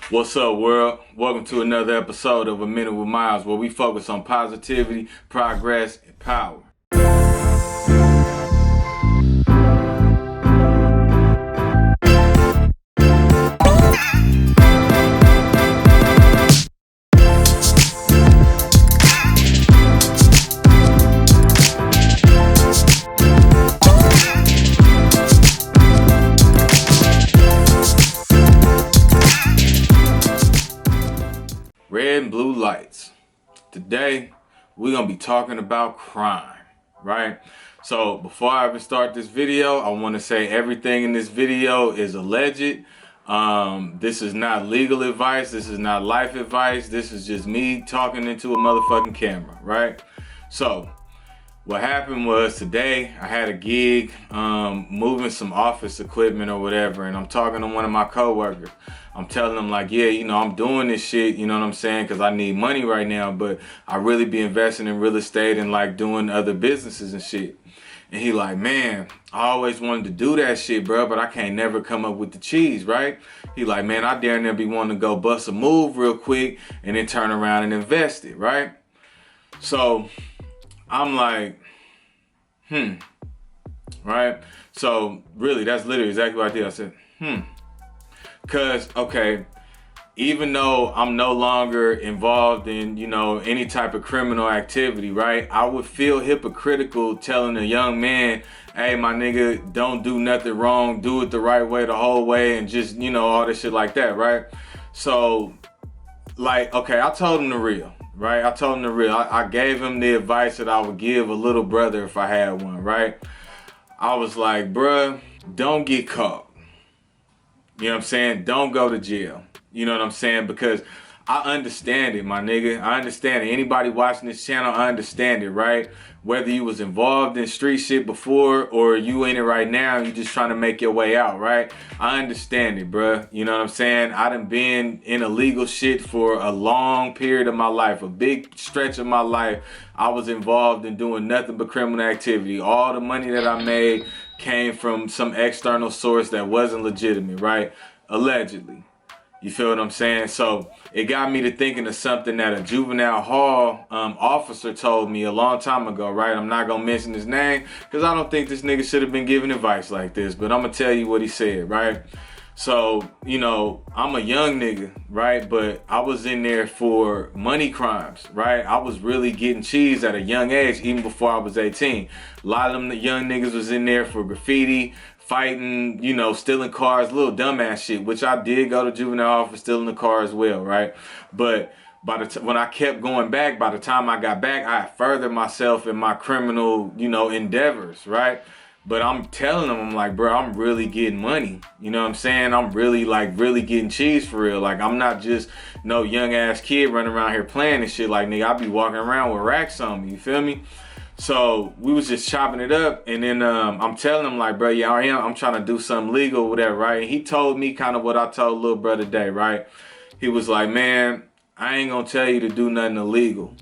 What's up, world? Welcome to another episode of A Minute with Miles, where we focus on positivity, progress, and power. Red and blue lights. Today, we're going to be talking about crime, right? So before I even start this video, I want to say everything in this video is alleged. This is not legal advice. This is not life advice. This is just me talking into a motherfucking camera, right? So what happened was today I had a gig moving some office equipment or whatever, and I'm talking to one of my coworkers. I'm telling him like, yeah, I'm doing this shit, you know what I'm saying, because I need money right now, but I really be investing in real estate and like doing other businesses and shit. And he like, man, I always wanted to do that shit, bro, but I can't never come up with the cheese, right? He like, man, I dare never be wanting to go bust a move real quick and then turn around and invest it, right? So I'm like, right? So really, that's literally exactly what I did. I said, Cause, okay, even though I'm no longer involved in, any type of criminal activity, right? I would feel hypocritical telling a young man, hey, my nigga, don't do nothing wrong, do it the right way the whole way, and just, all this shit like that, right? So, like, okay, I told him the real, right? I told him the real. I gave him the advice that I would give a little brother if I had one, right? I was like, bruh, don't get caught. You know what I'm saying? Don't go to jail. You know what I'm saying? Because I understand it, my nigga. I understand it. Anybody watching this channel, I understand it, right? Whether you was involved in street shit before or you in it right now, you just trying to make your way out, right? I understand it, bruh. You know what I'm saying? I done been in illegal shit for a long period of my life. A big stretch of my life, I was involved in doing nothing but criminal activity. All the money that I made came from some external source that wasn't legitimate, right? Allegedly. You feel what I'm saying? So it got me to thinking of something that a juvenile hall officer told me a long time ago, right? I'm not going to mention his name because I don't think this nigga should have been giving advice like this, but I'm going to tell you what he said, right? So, I'm a young nigga, right? But I was in there for money crimes, right? I was really getting cheese at a young age, even before I was 18. A lot of them young niggas was in there for graffiti, fighting, stealing cars, little dumbass shit, which I did go to juvenile hall for stealing the car as well, right? But when I kept going back, by the time I got back, I had furthered myself in my criminal, endeavors, right? But I'm telling them, I'm like, bro, I'm really getting money. You know what I'm saying? I'm really getting cheese for real. Like, I'm not just no young ass kid running around here playing and shit. Like, nigga, I be walking around with racks on me. You feel me? So we was just chopping it up, and then I'm telling him like, bro, yeah, I'm trying to do something legal or whatever, right? And he told me kind of what I told little brother today, right? He was like, man, I ain't gonna tell you to do nothing illegal.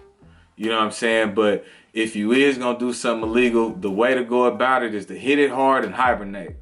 You know what I'm saying? But if you is gonna do something illegal, the way to go about it is to hit it hard and hibernate.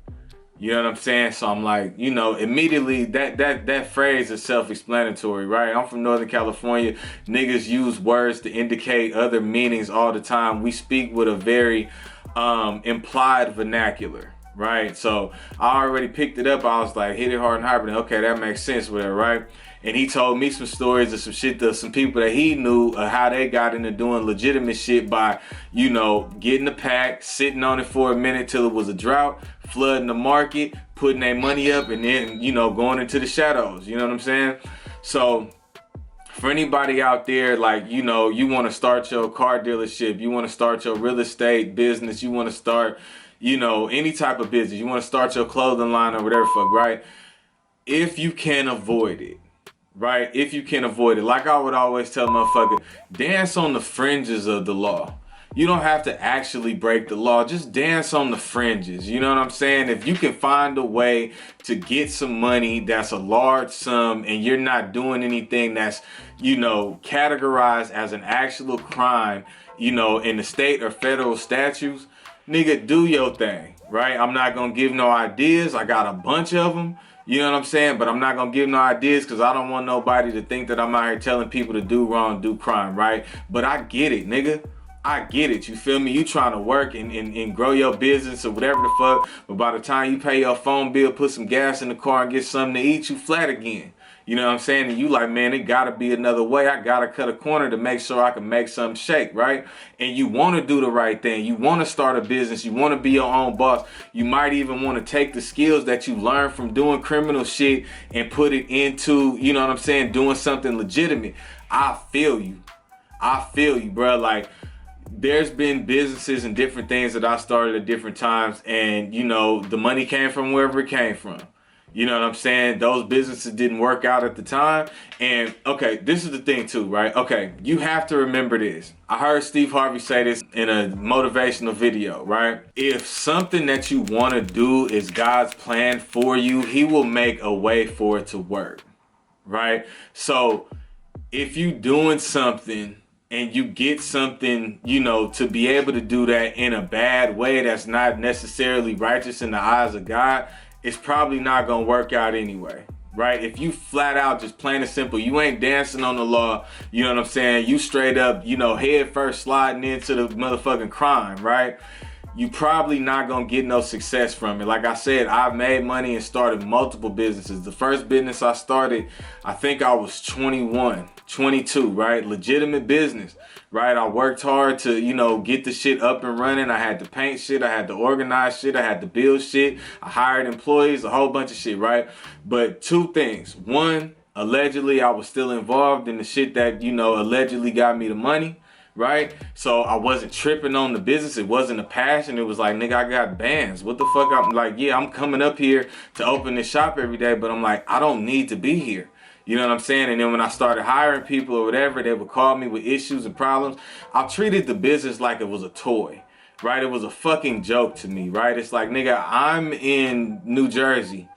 You know what I'm saying? So I'm like, immediately that phrase is self-explanatory, right? I'm from Northern California. Niggas use words to indicate other meanings all the time. We speak with a very implied vernacular, right? So I already picked it up. I was like, hit it hard and hibernate. Okay, that makes sense with it, right? And he told me some stories of some shit that some people that he knew how they got into doing legitimate shit by, getting the pack, sitting on it for a minute till it was a drought, flooding the market, putting their money up, and then, going into the shadows. You know what I'm saying? So for anybody out there, like, you want to start your car dealership, you want to start your real estate business, you want to start, any type of business, you want to start your clothing line or whatever, fuck, right? If you can avoid it. Right? If you can avoid it. Like I would always tell motherfucker, dance on the fringes of the law. You don't have to actually break the law. Just dance on the fringes. You know what I'm saying? If you can find a way to get some money that's a large sum and you're not doing anything that's, categorized as an actual crime, in the state or federal statutes, nigga, do your thing, right? I'm not gonna give no ideas. I got a bunch of them. You know what I'm saying? But I'm not gonna give no ideas because I don't want nobody to think that I'm out here telling people to do wrong, do crime, right? But I get it, nigga. I get it. You feel me? You trying to work and grow your business or whatever the fuck. But by the time you pay your phone bill, put some gas in the car and get something to eat, you flat again. You know what I'm saying? And you like, man, it gotta be another way. I gotta cut a corner to make sure I can make something shake, right? And you wanna do the right thing. You wanna start a business. You wanna be your own boss. You might even wanna take the skills that you learned from doing criminal shit and put it into, you know what I'm saying, doing something legitimate. I feel you. I feel you, bro. Like, there's been businesses and different things that I started at different times, and, you know, the money came from wherever it came from. You know what I'm saying? Those businesses didn't work out at the time. And okay, this is the thing too, right? Okay, you have to remember this. I heard Steve Harvey say this in a motivational video, right? If something that you want to do is God's plan for you, he will make a way for it to work, right? So if you doing something and you get something, you know, to be able to do that in a bad way that's not necessarily righteous in the eyes of God, it's probably not gonna work out anyway, right? If you flat out just plain and simple, you ain't dancing on the law, you know what I'm saying? You straight up, you know, head first sliding into the motherfucking crime, right? You probably not gonna get no success from it. Like I said, I've made money and started multiple businesses. The first business I started, I think I was 21, 22, right? Legitimate business, right? I worked hard to, you know, get the shit up and running. I had to paint shit. I had to organize shit. I had to build shit. I hired employees, a whole bunch of shit, right? But two things. One, allegedly I was still involved in the shit that, you know, allegedly got me the money. Right? So I wasn't tripping on the business. It wasn't a passion. It was like, nigga, I got bands. What the fuck? I'm like, yeah, I'm coming up here to open this shop every day, but I'm like, I don't need to be here. You know what I'm saying? And then when I started hiring people or whatever, they would call me with issues and problems. I treated the business like it was a toy, right? It was a fucking joke to me, right? It's like, nigga, I'm in New Jersey.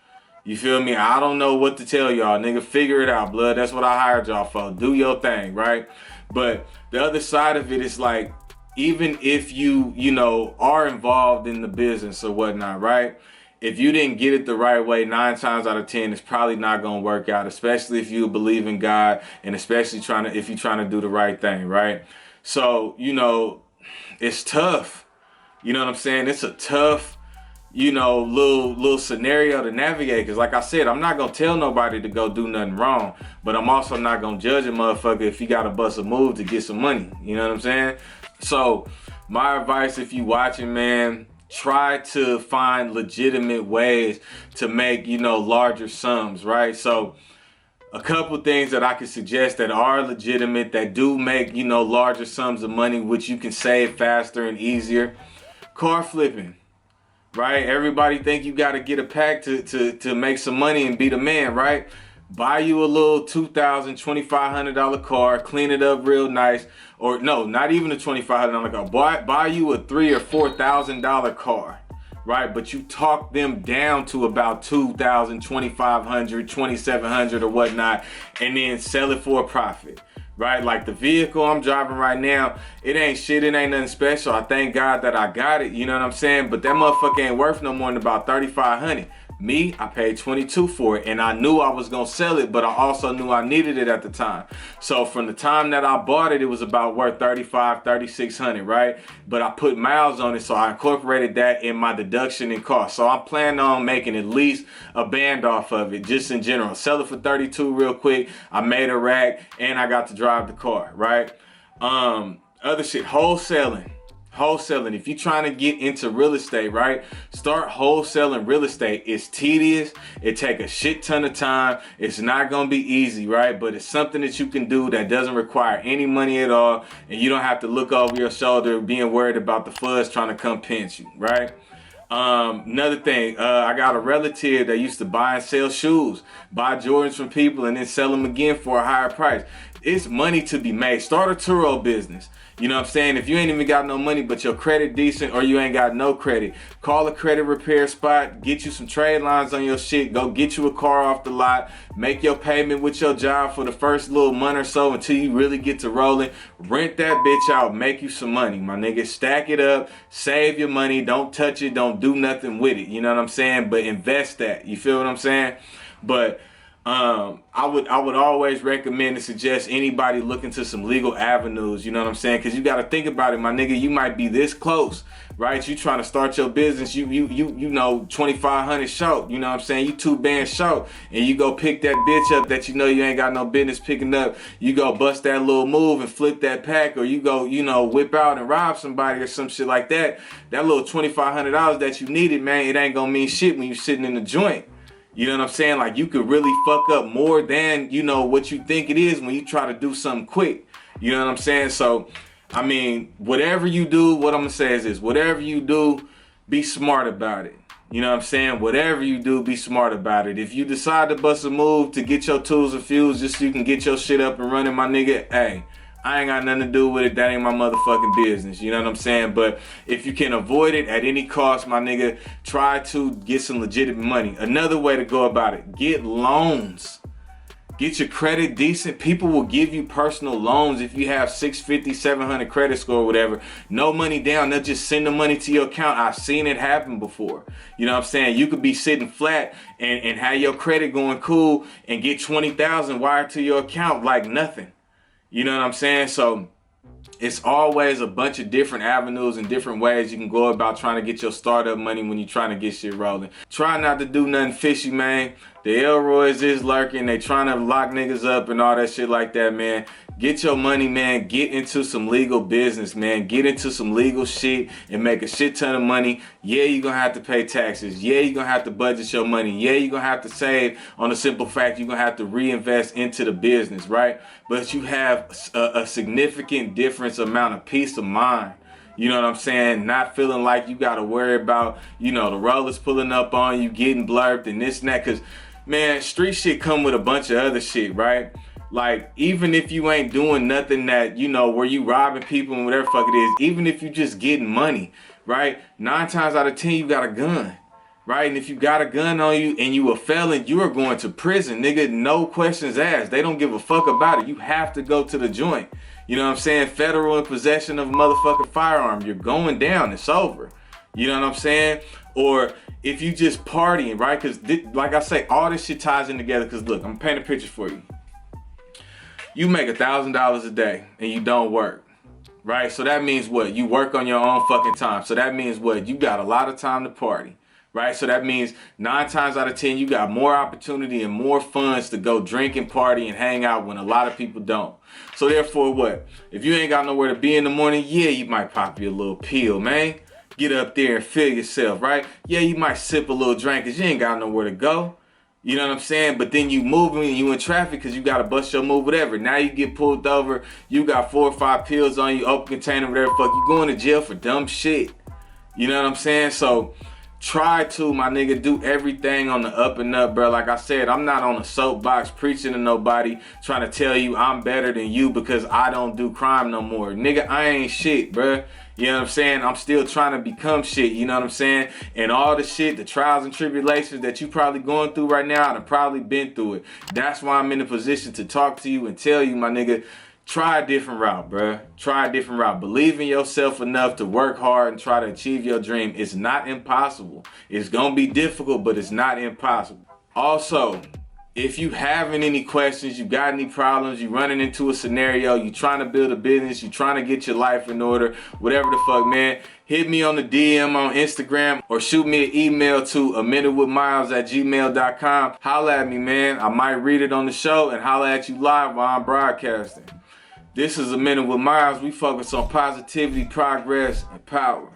You feel me? I don't know what to tell y'all, nigga. Figure it out, blood. That's what I hired y'all for. Do your thing, right? But the other side of it is like, even if you know, are involved in the business or whatnot, right? If you didn't get it the right way, 9 times out of 10, it's probably not gonna work out. Especially if you believe in God, and especially if you're trying to do the right thing, right? So, you know, it's tough. You know what I'm saying? It's a tough, you know, little scenario to navigate. Because like I said, I'm not going to tell nobody to go do nothing wrong. But I'm also not going to judge a motherfucker if he got to bust a move to get some money. You know what I'm saying? So my advice, if you watching, man, try to find legitimate ways to make, you know, larger sums, right? So a couple things that I could suggest that are legitimate, that do make, you know, larger sums of money, which you can save faster and easier. Car flipping. Right? Everybody think you got to get a pack to make some money and be the man, right? Buy you a little $2,000, $2,500 car, clean it up real nice. Or no, not even a $2,500 car. Buy you a $3,000 or $4,000 car, right? But you talk them down to about $2,000, $2,500, $2,700 or whatnot, and then sell it for a profit. Right? Like the vehicle I'm driving right now, it ain't shit, it ain't nothing special. I thank God that I got it, you know what I'm saying? But that motherfucker ain't worth no more than about $3,500. Me, I paid $22 for it, and I knew I was gonna sell it, but I also knew I needed it at the time. So from the time that I bought it, it was about worth $3,500, $3,600, right? But I put miles on it, so I incorporated that in my deduction and cost. So I'm planning on making at least a band off of it, just in general. Sell it for $32 real quick. I made a rack, and I got to drive the car, right? Other shit, wholesaling. If you're trying to get into real estate, right? Start wholesaling real estate. It's tedious. It take a shit ton of time. It's not going to be easy, right? But it's something that you can do that doesn't require any money at all. And you don't have to look over your shoulder being worried about the fuzz trying to come pinch you, right? Another thing, I got a relative that used to buy and sell shoes, buy Jordans from people and then sell them again for a higher price. It's money to be made. Start a Turo business. You know what I'm saying? If you ain't even got no money, but your credit decent, or you ain't got no credit, call a credit repair spot, get you some trade lines on your shit, go get you a car off the lot, make your payment with your job for the first little month or so until you really get to rolling. Rent that bitch out, make you some money, my nigga. Stack it up, save your money, don't touch it, don't do nothing with it. You know what I'm saying? But invest that. You feel what I'm saying? But I would always recommend and suggest anybody looking to some legal avenues, you know what I'm saying? Because you got to think about it, my nigga. You might be this close, right? You trying to start your business, you know, 2,500 short, you know what I'm saying? You 2 bands short, and you go pick that bitch up that you know you ain't got no business picking up. You go bust that little move and flip that pack, or you go, you know, whip out and rob somebody or some shit like that. That little $2,500 that you needed, man, it ain't gonna mean shit when you sitting in the joint. You know what I'm saying? Like, you could really fuck up more than, you know, what you think it is when you try to do something quick. You know what I'm saying? So, I mean, whatever you do, what I'm going to say is this. Whatever you do, be smart about it. You know what I'm saying? Whatever you do, be smart about it. If you decide to bust a move to get your tools and fuels just so you can get your shit up and running, my nigga, hey, I ain't got nothing to do with it. That ain't my motherfucking business. You know what I'm saying? But if you can avoid it at any cost, my nigga, try to get some legitimate money. Another way to go about it, get loans. Get your credit decent. People will give you personal loans if you have 650, 700 credit score or whatever. No money down. They'll just send the money to your account. I've seen it happen before. You know what I'm saying? You could be sitting flat and have your credit going cool and get 20,000 wired to your account like nothing. You know what I'm saying? So it's always a bunch of different avenues and different ways you can go about trying to get your startup money when you're trying to get shit rolling. Try not to do nothing fishy, man. The Elroys is lurking. They trying to lock niggas up and all that shit like that, man. Get your money, man. Get into some legal business, man. Get into some legal shit and make a shit ton of money. Yeah, you're going to have to pay taxes. Yeah, you're going to have to budget your money. Yeah, you're going to have to save on the simple fact you're going to have to reinvest into the business, right? But you have a significant difference amount of peace of mind. You know what I'm saying? Not feeling like you got to worry about, you know, the rollers pulling up on you, getting blurred and this and that. Because, man, street shit come with a bunch of other shit, right? Like, even if you ain't doing nothing that, you know, where you robbing people and whatever fuck it is, even if you just getting money, right? 9 times out of 10, you got a gun, right? And if you got a gun on you and you a felon, you are going to prison, nigga. No questions asked. They don't give a fuck about it. You have to go to the joint. You know what I'm saying? Federal in possession of a motherfucking firearm. You're going down. It's over. You know what I'm saying? Or if you just partying, right? Because like I say, all this shit ties in together. Because look, I'm going to paint a picture for you. You make $1,000 a day and you don't work, right? So that means what? You work on your own fucking time. So that means what? You got a lot of time to party, right? So that means 9 times out of 10, you got more opportunity and more funds to go drink and party and hang out when a lot of people don't. So therefore what? If you ain't got nowhere to be in the morning, yeah, you might pop you a little pill, man. Get up there and feel yourself, right? Yeah, you might sip a little drink because you ain't got nowhere to go. You know what I'm saying? But then you moving and you in traffic because you got to bust your move, whatever. Now you get pulled over. You got 4 or 5 pills on you, open container, whatever fuck. You going to jail for dumb shit. You know what I'm saying? So try to, my nigga, do everything on the up and up, bro. Like I said, I'm not on a soapbox preaching to nobody, trying to tell you I'm better than you because I don't do crime no more. Nigga, I ain't shit, bro. You know what I'm saying? I'm still trying to become shit, you know what I'm saying? And all the shit, the trials and tribulations that you probably going through right now, I've probably been through it. That's why I'm in a position to talk to you and tell you, my nigga, try a different route, bruh. Try a different route. Believe in yourself enough to work hard and try to achieve your dream. It's not impossible. It's gonna be difficult, but it's not impossible. Also, if you having any questions, you got any problems, you running into a scenario, you trying to build a business, you trying to get your life in order, whatever the fuck, man, hit me on the DM on Instagram or shoot me an email to aminutewithmiles@gmail.com. Holla at me, man. I might read it on the show and holla at you live while I'm broadcasting. This is A Minute with Miles. We focus on positivity, progress, and power.